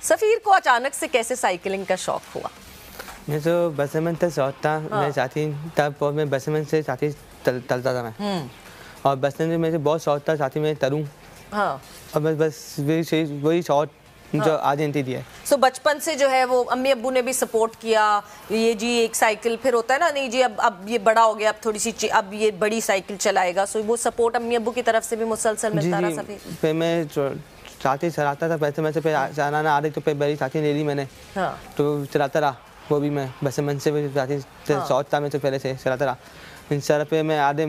سفیر کو اچانک سے کیسے سائیکلنگ کا شوق ہوا؟ میں تو بسمن سے شوق تھا، میں ساتھی تب میں بسمن سے ساتھی تلتا تھا میں، اور بسمن میں مجھے بہت شوق تھا ساتھی میں تروں، اور بس وہی شوق جو آج انتی دیا ہے. سو بچپن سے جو ہے وہ امی ابو نے بھی سپورٹ کیا، یہ جی ایک سائیکل پھر ہوتا ہے نا، نہیں جی اب یہ بڑا ہو گیا، اب تھوڑی سی اب یہ بڑی سائیکل چلائے گا، سو وہ سپورٹ امی ابو کی طرف سے بھی مسلسل ملتا رہا؟ سفیر پھر میں ساتھی چلاتا تھا پیسے میں سے، پھر چلانا آ رہی تو پھر بڑی ساتھی لے لی میں نے، تو چلاتا رہا وہ بھی میں بسمن سے بھی ساتھی شوق تھا میں سے پہلے سے چلاتا رہا ان شاء اللہ. پھر میں آدھے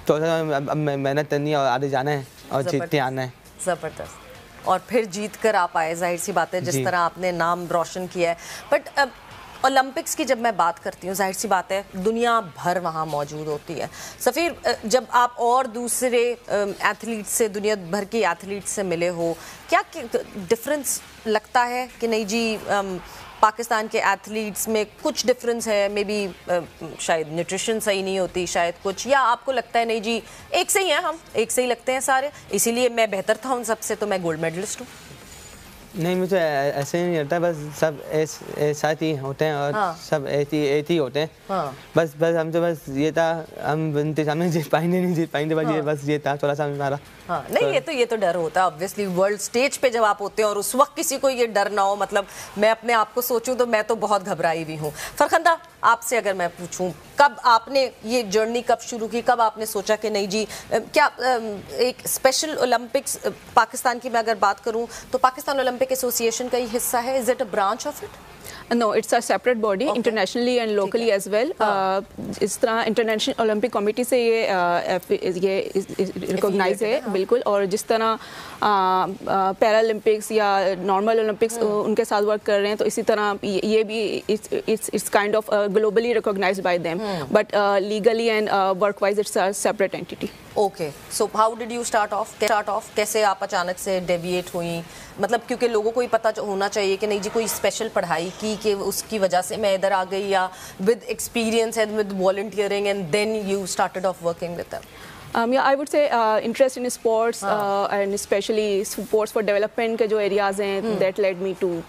اب محنت کرنی ہے اور آدھے جانا ہے اور جیتتے آنا ہے. زبردست. اور پھر جیت کر آپ آئے، ظاہر سی بات ہے جس طرح آپ نے نام روشن کیا ہے. بٹ اولمپکس کی جب میں بات کرتی ہوں، ظاہر سی بات ہے دنیا بھر وہاں موجود ہوتی ہے. سفیر جب آپ اور دوسرے ایتھلیٹ سے، دنیا بھر کے ایتھلیٹ سے ملے ہو، کیا ڈفرینس لگتا ہے کہ نہیں جی پاکستان کے ایتھلیٹس میں کچھ ڈفرینس ہے، مے بی شاید نیوٹریشن صحیح نہیں ہوتی، شاید کچھ، یا آپ کو لگتا ہے نہیں جی ایک سے ہی ہیں، ہم ایک سے ہی لگتے ہیں سارے، اسی لیے میں بہتر تھا ان سب سے تو میں گولڈ میڈلسٹ ہوں؟ نہیں، مجھے ایسے ہی نہیں لگتا، بس سب ساتھ ہی ہوتے ہیں اور سب ایک ہی ہوتے ہیں. بس ہم تو بس یہ تھا ہم انتظام میں جیت پائیں گے نہیں جیت پائیں گے، بس یہ تھا تھوڑا سا ہمارا. نہیں یہ تو ڈر ہوتا ہے obviously ورلڈ سٹیج پہ جب آپ ہوتے ہیں اور اس وقت کسی کو یہ ڈر نہ ہو. مطلب میں اپنے آپ کو سوچوں تو میں تو بہت گھبرائی بھی ہوں. فرخندہ آپ سے اگر میں پوچھوں کب آپ نے یہ جرنی کب شروع کی، کب آپ نے سوچا کہ نہیں جی کیا ایک اسپیشل اولمپکس پاکستان کی میں اگر بات کروں تو پاکستان اولمپک ایسوسی ایشن کا یہ حصہ ہے؟ Is it a branch of it? No, it's a separate body, internationally and locally as well. اس طرح انٹرنیشنل اولمپک کمیٹی سے یہ ریکوگنائز ہے بالکل. اور جس طرح پیرالمپکس یا نارمل اولمپکس ان کے ساتھ ورک کر رہے ہیں، تو اسی طرح یہ بھی it's kind of globally recognised by them, but legally and work wise it's a separate entity. Okay. So how did you start off? کیسے آپ اچانک سے ڈیویٹ ہوئیں؟ مطلب کیونکہ لوگوں کو ہی پتہ ہونا چاہیے کہ نہیں جی کوئی اسپیشل پڑھائی کی کہ اس کی وجہ سے میں ادھر آ گئی، یا with experience and with volunteering and then you started off working with them? Yeah, I would say interest in sports and especially sports for development کے جو areas ہیں that led me to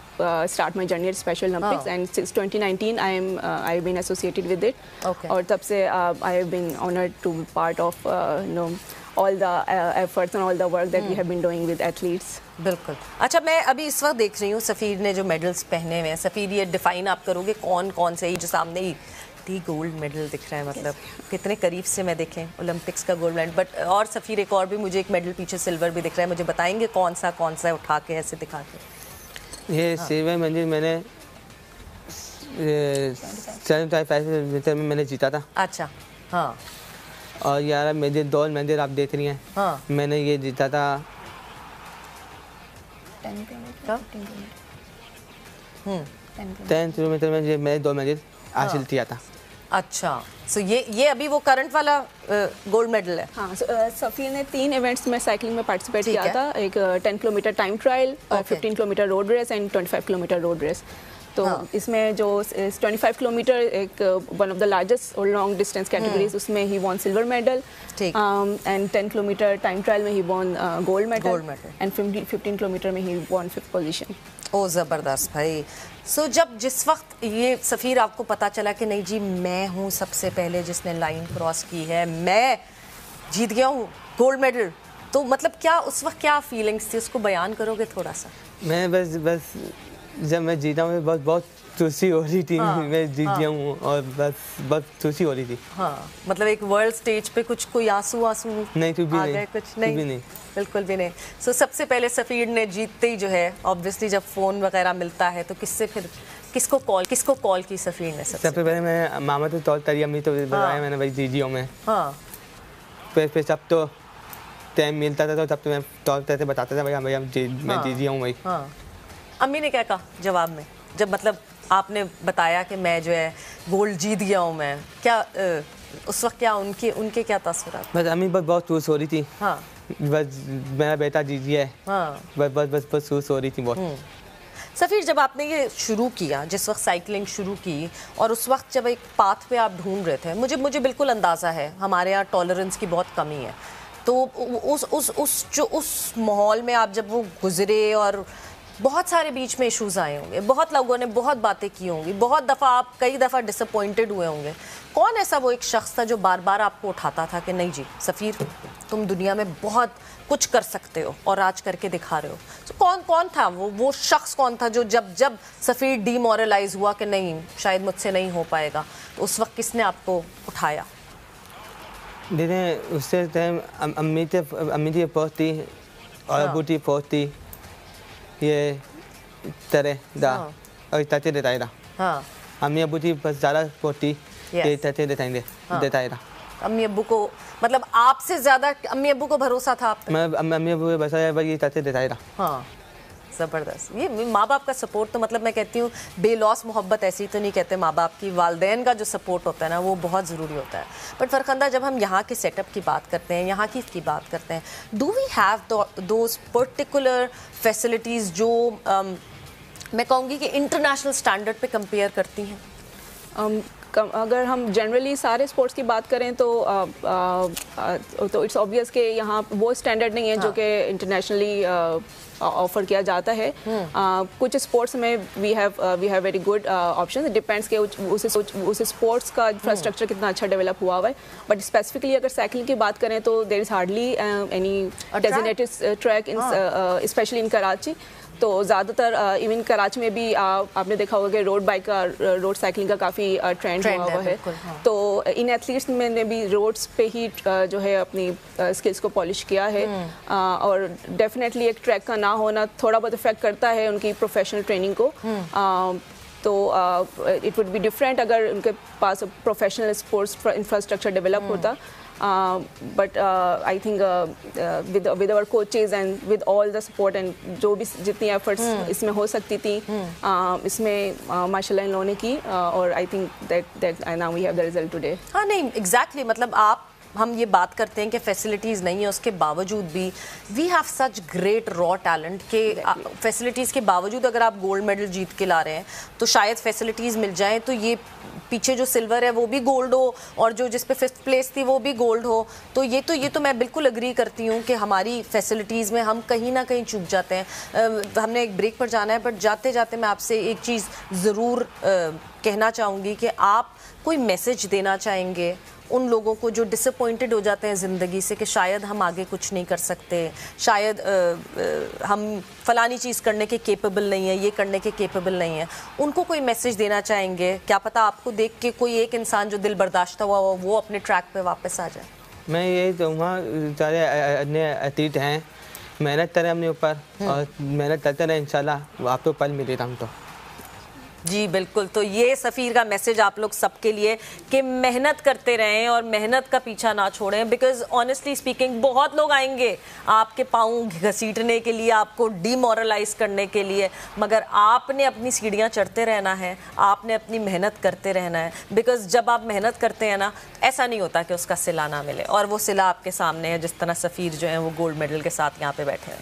start my journey at Special Olympics, and since 2019 I've been associated with it. اور تب سے I have been honored to be part of all the efforts and all the work that we have been doing with athletes. بالکل. اچھا میں ابھی اس وقت دیکھ رہی ہوں سفیر نے جو میڈلز پہنے ہوئے ہیں، سفیر یہ ڈیفائن آپ کرو گے کون کون سے؟ جو سامنے ہی گولڈ میڈل دکھ رہا ہے، مطلب کتنے قریب سے میں دیکھیں اولمپکس کا گولڈ میڈل. بٹ اور سفیر ایک اور بھی مجھے ایک میڈل پیچھے سلور بھی دکھ رہا ہے، مجھے بتائیں گے کون سا اٹھا کے ایسے دکھا کے؟ یہ سلور میڈل میں نے 75 میٹر میں نے جیتا تھا. اچھا. ہاں. اور یار میرے دو میڈل آپ دیکھ رہی ہیں، میں نے یہ جیتا تھا 10 کلومیٹر میں میں دو میڈل حاصل کیا تھا. اچھا. سو یہ ابھی وہ کرنٹ والا گولڈ میڈل ہے؟ ہاں. سفیر نے 3 ایونٹس میں سائیکلنگ میں پارٹیسپیٹ کیا تھا، ایک 10 kilometre time trial, 15 kilometre road race and 25 kilometre road race. تو اس میں جو 25 کلومیٹر ایک ون آف دا لارجسٹ اور لانگ ڈسٹینس کیٹیگریز، اس میں ہی won silver medal, and 10 kilometre time trial میں ہی وون گولڈ میڈل، اینڈ 15 کلومیٹر میں ہی وون 5th پوزیشن. او زبردست بھائی. سو جس وقت یہ سفیر آپ کو پتا چلا کہ نہیں جی میں ہوں سب سے پہلے جس نے لائن کراس کی ہے، میں جیت گیا ہوں گولڈ میڈل، تو مطلب کیا اس وقت کیا فیلنگس تھی، اس کو بیان کرو گے تھوڑا سا؟ میں بس جب میں جیتا ہوں بہت خوشی ہو رہی تھی، میں جیت گیا ہوں اور بس خوشی ہو رہی تھی. ہاں. مطلب ایک ورلڈ سٹیج پہ کوئی آنسو نہیں آ گئے؟ کچھ نہیں، بالکل بھی نہیں. سو سب سے پہلے سفیر نے جیتتے ہی جو ہے اوبویسلی جب فون وغیرہ ملتا ہے تو کس کو کال کی سفیر نے؟ سب سے پہلے میں ماما تو طور تری امی تو بتایا میں نے بھائی جیت گیا ہوں میں. ہاں. پھر سب تو ٹائم ملتا تھا تو تب تو میں طور سے بتاتا تھا بھائی میں جیت گیا ہوں بھائی. ہاں. امی نے کیا کہا جواب میں جب مطلب آپ نے بتایا کہ میں جو ہے گولڈ جیت گیا ہوں میں؟ کیا اس وقت کیا ان کے کیا تاثرات؟ بس امی بہت خوش ہو رہی تھی. ہاں. بس میرا بیٹا جیت گیا ہے. ہاں. بس خوش ہو رہی تھی بہت. سفیر جب آپ نے یہ شروع کیا، جس وقت سائیکلنگ شروع کی، اور اس وقت جب ایک پاتھ پہ آپ ڈھونڈ رہے تھے، مجھے بالکل اندازہ ہے ہمارے یہاں ٹالرنس کی بہت کمی ہے، تو اس ماحول میں آپ جب وہ گزرے اور بہت سارے بیچ میں ایشوز آئے ہوں گے, بہت لوگوں نے بہت باتیں کی ہوں گی, بہت دفعہ آپ کئی دفعہ ڈس اپوائنٹڈ ہوئے ہوں گے. کون ایسا وہ ایک شخص تھا جو بار بار آپ کو اٹھاتا تھا کہ نہیں جی سفیر تم دنیا میں بہت کچھ کر سکتے ہو اور آج کر کے دکھا رہے ہو؟ کون تھا وہ شخص کون تھا جو جب سفیر ڈی مورلائز ہوا کہ نہیں شاید مجھ سے نہیں ہو پائے گا, تو اس وقت کس نے آپ کو اٹھایا؟ دیکھیں اس سے ٹائم امی تھی فوج تھی اور ابو تھی فوج تھی, یہ ترے دا اور چاچے دیتا رہا. امی ابو تھی بس زیادہ فوج تھی, یہ چاچے دیتا رہا. امی ابو کو مطلب آپ سے زیادہ امی ابو کو بھروسہ تھا آپ پہ؟ میں امی ابو بس یہ چاچے دیتا رہا. ہاں زبردست. یہ ماں باپ کا سپورٹ تو مطلب میں کہتی ہوں بے لوس محبت ایسی تو نہیں کہتے ماں باپ کی, والدین کا جو سپورٹ ہوتا ہے نا وہ بہت ضروری ہوتا ہے. بٹ فرخندہ جب ہم یہاں کے سیٹ اپ کی بات کرتے ہیں, یہاں کی بات کرتے ہیں, do we have those particular facilities جو میں کہوں گی کہ انٹرنیشنل اسٹینڈرڈ پہ کمپیئر کرتی ہیں؟ اگر ہم جنرلی سارے اسپورٹس کی بات کریں تو اٹس آبویس کہ یہاں وہ اسٹینڈرڈ نہیں ہے جو کہ انٹرنیشنلی آفر کیا جاتا ہے. کچھ اسپورٹس میں we have very good option, depends کہ اس اسپورٹس کا انفراسٹرکچر کتنا اچھا ڈیولپ ہوا ہوا ہے. بٹ اسپیسیفکلی اگر سائیکلنگ کی بات کریں تو there is hardly any designated track specially in Karachi. تو زیادہ تر ایون کراچی میں بھی آپ نے دیکھا ہوگا کہ روڈ سائیکلنگ کا کافی ٹرینڈ ہوا ہے. تو ان ایتھلیٹس میں نے بھی روڈس پہ ہی جو ہے اپنی اسکلس کو پالش کیا ہے, اور ڈیفینیٹلی ایک ٹریک کا نہ ہونا تھوڑا بہت افیکٹ کرتا ہے ان کی پروفیشنل ٹریننگ کو. تو اٹ وڈ بی ڈفرینٹ اگر ان کے پاس پروفیشنل اسپورٹس انفراسٹرکچر ڈیولپ ہوتا. But I think with our coaches and with all the support and جو بھی جتنی efforts اس میں ہو سکتی تھی اس میں ماشاء اللہ ان لوگوں نے کی, اور I think that now we have the result today. ہاں نہیں ایگزیکٹلی, مطلب ہم یہ بات کرتے ہیں کہ فیسلٹیز نہیں ہیں, اس کے باوجود بھی وی ہیو سچ گریٹ را ٹیلنٹ کہ فیسلٹیز کے باوجود اگر آپ گولڈ میڈل جیت کے لا رہے ہیں تو شاید فیسلٹیز مل جائیں تو یہ پیچھے جو سلور ہے وہ بھی گولڈ ہو اور جو جس پہ 5th پلیس تھی وہ بھی گولڈ ہو. تو یہ تو میں بالکل اگری کرتی ہوں کہ ہماری فیسلٹیز میں ہم کہیں نہ کہیں چوک جاتے ہیں. ہم نے ایک بریک پر جانا ہے, بٹ جاتے جاتے میں آپ سے ایک چیز ضرور کہنا چاہوں گی کہ آپ کوئی میسج دینا چاہیں گے ان لوگوں کو جو ڈس اپوائنٹڈ ہو جاتے ہیں زندگی سے کہ شاید ہم آگے کچھ نہیں کر سکتے, شاید ہم فلانی چیز کرنے کے کیپیبل نہیں ہیں, یہ کرنے کے کیپیبل نہیں ہیں, ان کو کوئی میسج دینا چاہیں گے؟ کیا پتہ آپ کو دیکھ کے کوئی ایک انسان جو دل برداشتہ ہوا وہ اپنے ٹریک پہ واپس آ جائے. میں یہی کہوں گا سارے اپنے ایتھلیٹ ہیں, محنت کریں اپنے اوپر اور محنت کرتے رہیں, انشاءاللہ آپ کو پل ملے گا. ہم تو جی بالکل, تو یہ سفیر کا میسج آپ لوگ سب کے لیے کہ محنت کرتے رہیں اور محنت کا پیچھا نہ چھوڑیں, بیکاز آنیسٹلی اسپیکنگ بہت لوگ آئیں گے آپ کے پاؤں گھسیٹنے کے لیے, آپ کو ڈی مورلائز کرنے کے لیے, مگر آپ نے اپنی سیڑھیاں چڑھتے رہنا ہے, آپ نے اپنی محنت کرتے رہنا ہے. بیکاز جب آپ محنت کرتے ہیں نا ایسا نہیں ہوتا کہ اس کا صلہ نہ ملے, اور وہ صلہ آپ کے سامنے ہے, جس طرح سفیر جو ہیں وہ گولڈ میڈل کے ساتھ یہاں پہ بیٹھے ہیں.